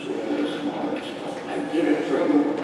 I did it through.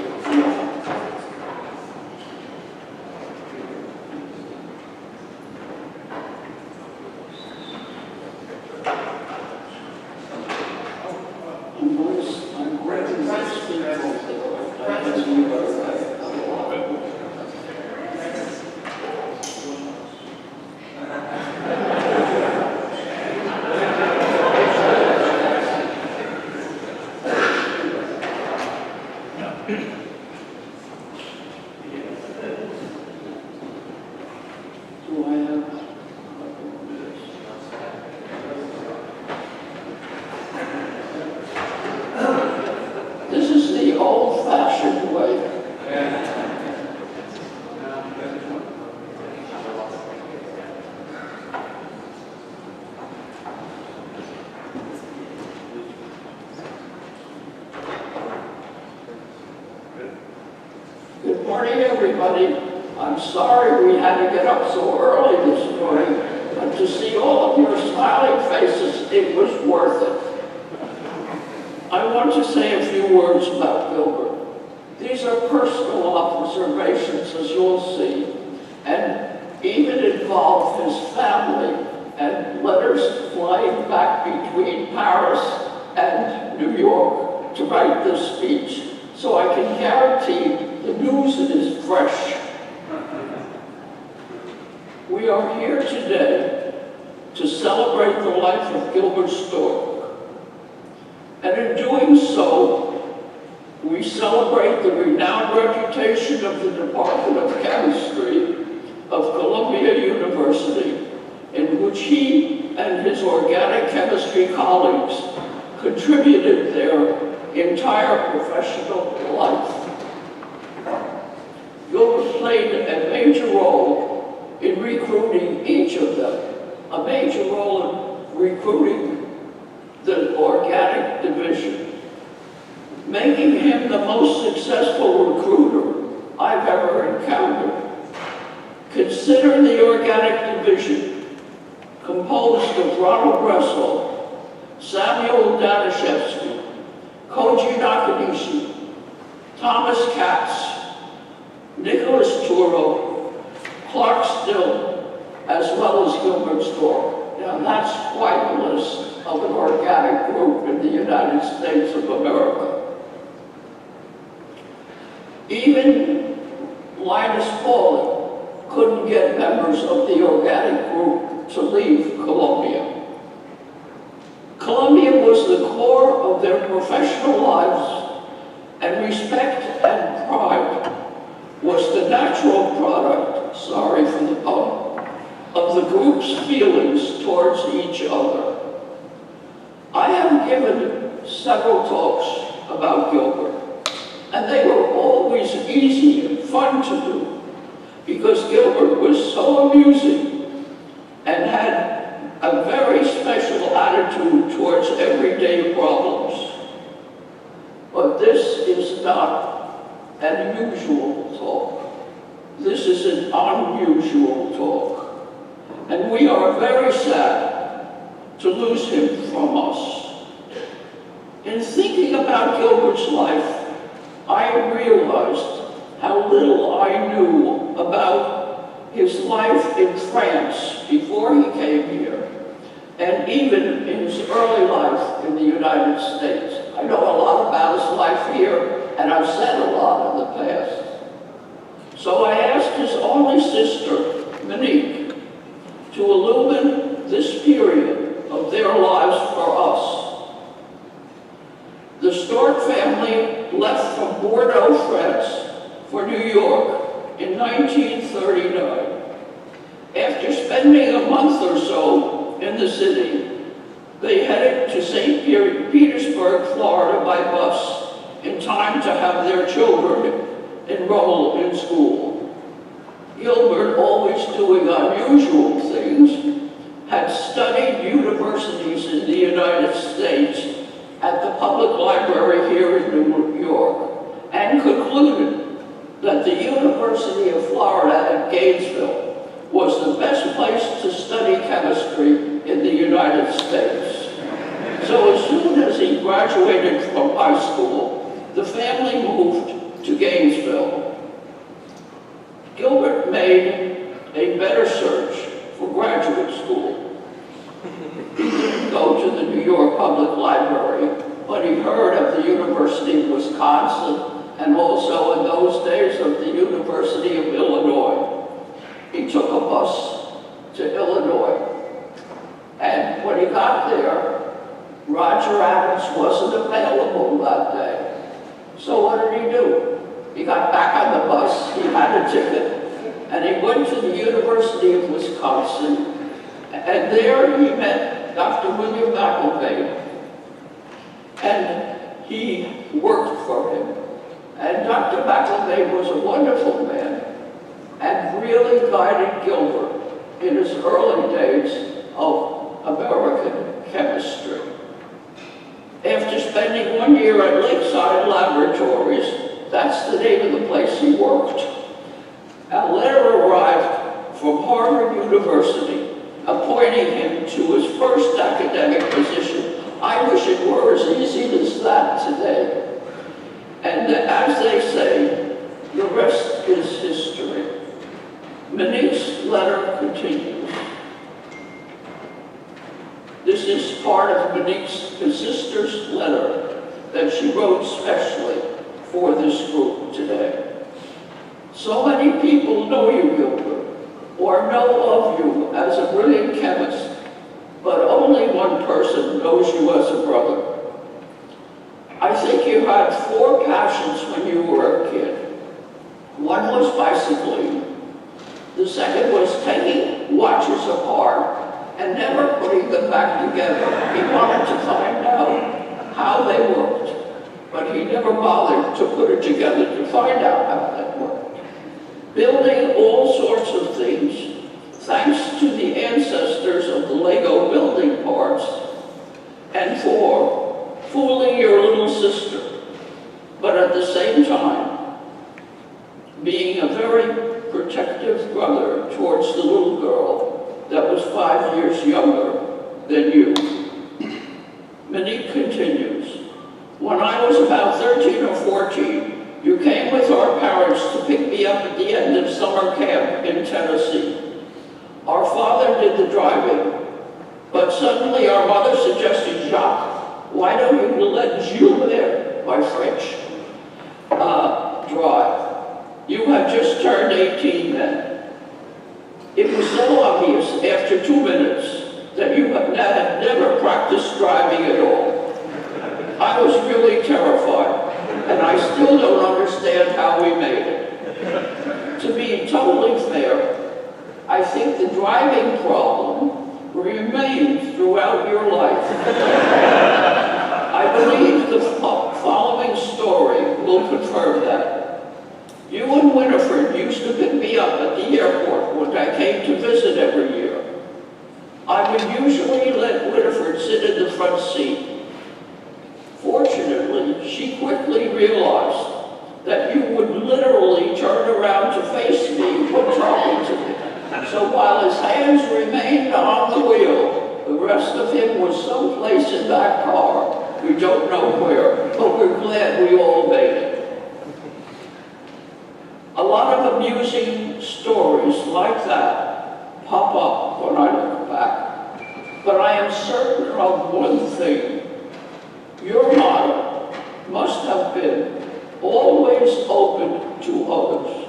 Good morning, everybody. I'm sorry we had to get up so early this morning, but to see all of your smiling faces, it was worth it. I want to say a few words about Gilbert. These are personal observations, as you'll see, and even involve his family and letters flying back between Paris and New York to write this speech. So I can guarantee the news is fresh. We are here today to celebrate the life of Gilbert Stork. And in doing so, we celebrate the renowned reputation of the Department of Chemistry of Columbia University, in which he and his organic chemistry colleagues contributed their entire professional life. Gilbert played a major role in recruiting each of them, a major role in recruiting the organic division, making him the most successful recruiter I've ever encountered. Consider the organic division, composed of Ronald Russell, Samuel Danishevsky, Koji Nakanishi, Thomas Katz, Nicholas Turo, Clark Still, as well as Gilbert Stork. Now that's quite a list of an organic group in the United States of America. Even Linus Pauling couldn't get members of the organic group to leave Columbia. Columbia was the core of their professional lives, and respect and pride was the natural product, sorry for the pun, of the group's feelings towards each other. I have given several talks about Gilbert, and they were always easy and fun to do, because Gilbert was so amusing and had a very special attitude towards everyday problems. But this is not an usual talk. This is an unusual talk. And we are very sad to lose him from us. In thinking about Gilbert's life, I realized how little I knew about his life in France before he came here, and even in his early life in the United States. I know a lot about his life here, and I've said a lot in the past. So I asked his only sister, Monique, to illumine this period of their lives for us. The Stork family left from Bordeaux, France, for New York in 1939. After spending a month or so in the city, they headed to St. Petersburg, Florida by bus in time to have their children enroll in school. Gilbert, always doing unusual things, had studied universities in the United States at the public library here in New York, and concluded that the University of Florida at Gainesville was the best place to study chemistry in the United States. So as soon as he graduated from high school, the family moved to Gainesville. Gilbert made a better search for graduate school. He didn't go to the New York Public Library, but he heard of the University of Wisconsin and also in those days of the University of Illinois. He took a bus to Illinois. And when he got there, Roger Adams wasn't available that day. So what did he do? He got back on the bus, he had a ticket, and he went to the University of Wisconsin, and there he met Dr. William McElvain, and he worked for him. And Dr. McElvain was a wonderful man, and really guided Gilbert in his early days of American chemistry. After spending 1 year at Lakeside Laboratories, that's the name of the place he worked, a letter arrived from Harvard University appointing him to his first academic position. I wish it were as easy as that today. And as they say, the rest is history. Monique's letter continues. This is part of Monique's sister's letter that she wrote specially for this group today. So many people know you, Gilbert, or know of you as a brilliant chemist, but only one person knows you as a brother. I think you had 4 passions when you were a kid. One was bicycling. The second was taking watches apart and never putting them back together. He wanted to find out how they worked, but he never bothered to put it together to find out how that worked. Building all sorts of things, thanks to the ancestors of the Lego building parts, and 4, fooling your little sister, but at the same time, being a very protective brother towards the little girl that was 5 years younger than you. Monique continues, when I was about 13 or 14, you came with our parents to pick me up at the end of summer camp in Tennessee. Our father did the driving, but suddenly our mother suggested, Jacques, why don't you let Gilbert, my French, drive? You had just turned 18 then. It was so obvious after 2 minutes that you had never practiced driving at all. I was really terrified, and I still don't understand how we made it. To be totally fair, I think the driving problem remained throughout your life. I believe the following story will confirm that. You and Winifred used to pick me up at the airport when I came to visit every year. I would usually let Winifred sit in the front seat. Fortunately, she quickly realized that you would literally turn around to face me when talking to me. So while his hands remained on the wheel, the rest of him was someplace in that car. We don't know where, but we're glad we all made it. A lot of amusing stories like that pop up when I look back. But I am certain of one thing. Your motto must have been always open to others,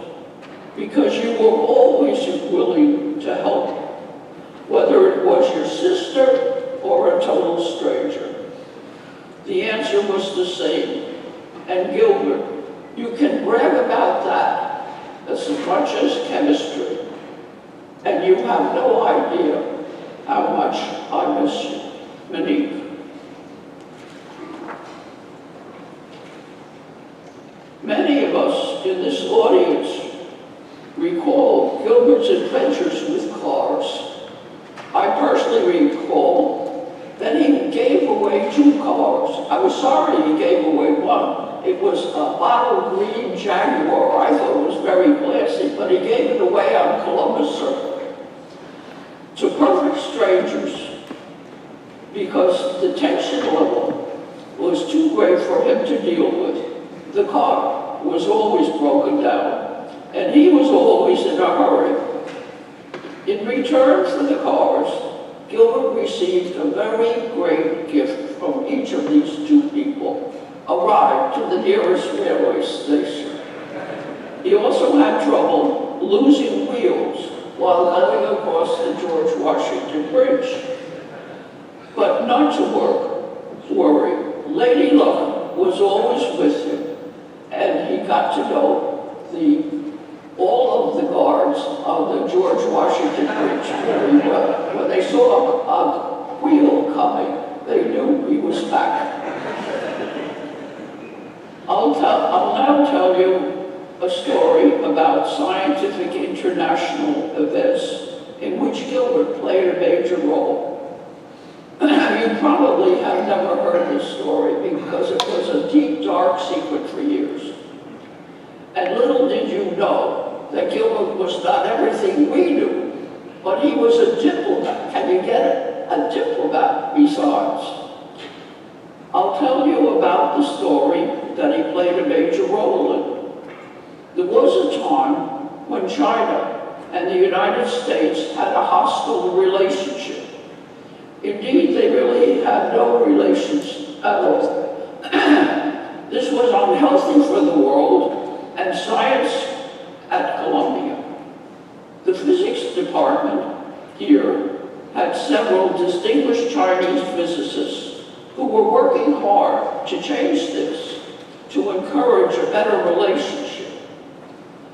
because you were always willing to help, whether it was your sister or a total stranger. The answer was the same. And Gilbert, you can brag about that as much as chemistry, and you have no idea how much I miss you. Monique. Many of us in this audience recall Gilbert's adventures with cars. I personally recall that he gave away 2 cars. I was sorry he gave away one. It was a bottle green Jaguar. I thought it was very classy, but he gave it away on Columbus Circle to perfect strangers because the tension level was too too great for him to deal with. The car was always broken down, and he was always in a hurry. In return for the cars, Gilbert received a very great gift from each of these two people, a ride to the nearest railway station. He also had trouble losing wheels while going across the George Washington Bridge. But not to worry, Lady Luck was always with him, and he got to know all of the guards on the George Washington Bridge very well. When they saw a wheel coming, they knew he was back. I'll now tell you a story about scientific international events in which Gilbert played a major role. You probably have never heard this story because it was a deep, dark secret for years. And little did you know that Gilbert was not everything we knew, but he was a diplomat. Can you get it? A diplomat besides. I'll tell you about the story that he played a major role in. There was a time when China and the United States had a hostile relationship. Indeed, they really had no relations at all. This was unhealthy for the world and science at Columbia. The physics department here had several distinguished Chinese physicists who were working hard to change this, to encourage a better relationship.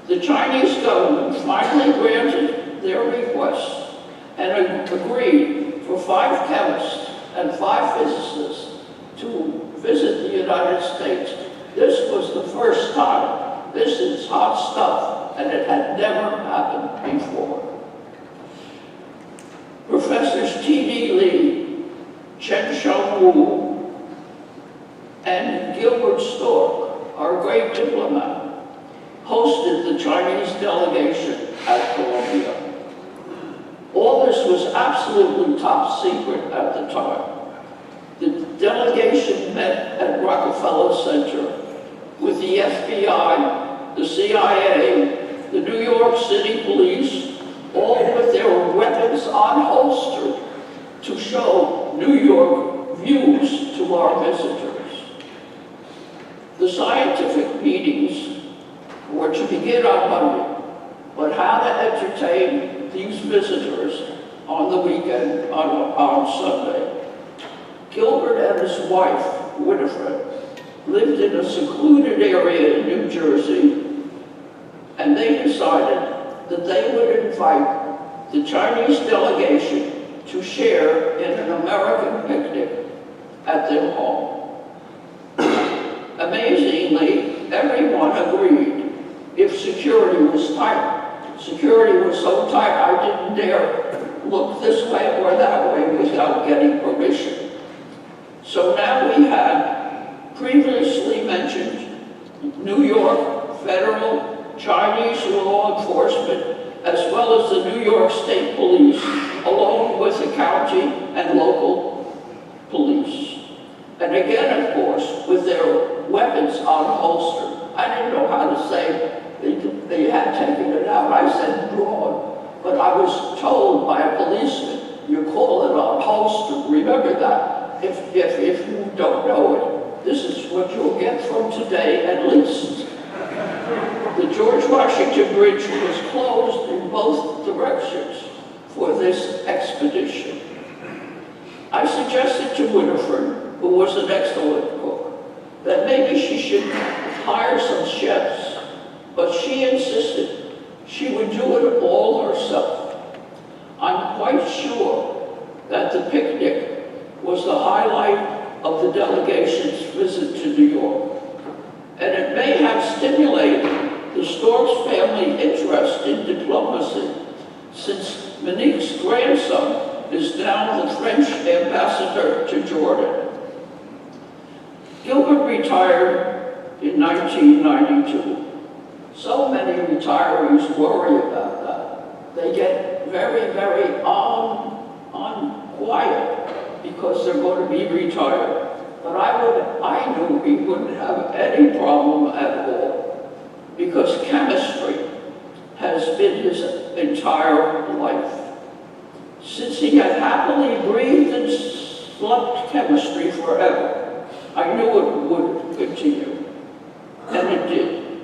The Chinese government finally granted their request and agreed for 5 chemists and 5 physicists to visit the United States. This was the first time. This is hot stuff, and it had never happened before. Professors T.D. Lee, Chen Sheng-Wu, and Gilbert Stork, our great diplomat, hosted the Chinese delegation at Columbia. All this was absolutely top secret at the time. The delegation met at Rockefeller Center with the FBI, the CIA, the New York City Police, all with their weapons unholstered to show New York views to our visitors. The scientific meetings were to begin on Monday, but how to entertain these visitors on the weekend, on Sunday. Gilbert and his wife, Winifred, lived in a secluded area in New Jersey, and they decided that they would invite the Chinese delegation to share in an American picnic at their home. Amazingly, everyone agreed if security was tight. Security was so tight I didn't dare look this way or that way without getting permission. So now we had previously mentioned New York federal Chinese law enforcement as well as the New York State Police, along with the county and local police. And again, of course, with their weapons unholstered. I didn't know how to say they had taken it out. I said drawn, but I was told by a policeman, you call it unholstered. Remember that. If you don't know it, this is what you'll get from today at least. The George Washington Bridge was closed in both directions for this expedition. I suggested to Winifred, who was an excellent cook, that maybe she should hire some chefs. But she insisted she would do it all herself. I'm quite sure that the picnic was the highlight of the delegation's visit to New York. And it may have stimulated the Stork's family interest in diplomacy, since Monique's grandson is now the French ambassador to Jordan. Gilbert retired in 1992. So many retirees worry about that. They get very, very quiet because they're going to be retired. But I knew he wouldn't have any problem at all, because chemistry has been his entire life. Since he had happily breathed and slept chemistry forever, I knew it would continue, and it did.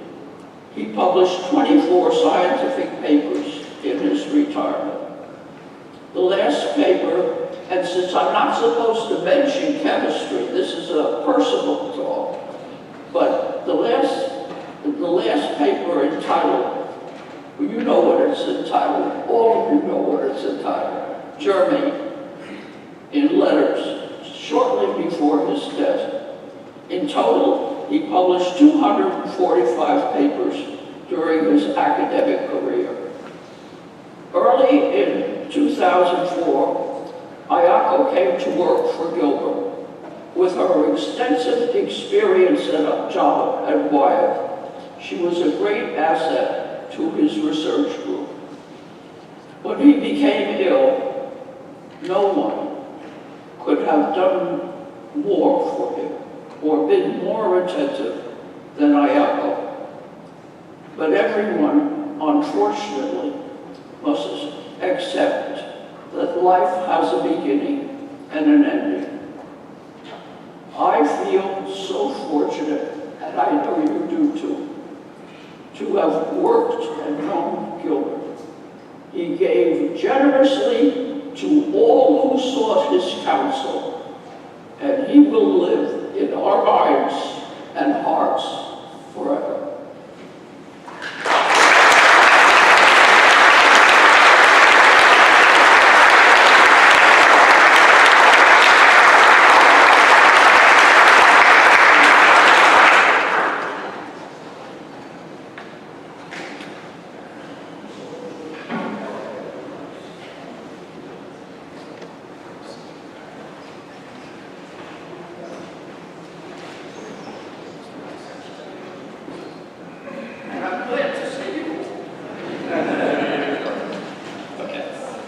He published 24 scientific papers in his retirement. The last paper, and since I'm not supposed to mention chemistry, this is a personal talk, but the last paper entitled, you know what it's entitled, all of you know what it's entitled, Germany, in letters, shortly before his death. In total, he published 245 papers during his academic career. Early in 2004, Ayako came to work for Gilbert. With her extensive experience at a job at Wyatt, she was a great asset to his research group. When he became ill, no one could have done more for him or been more attentive than Ayako. But everyone, unfortunately, must accept that life has a beginning and an ending. I feel so fortunate, and I know you do too, to have worked and known Gilbert. He gave generously to all who sought his counsel, and he will live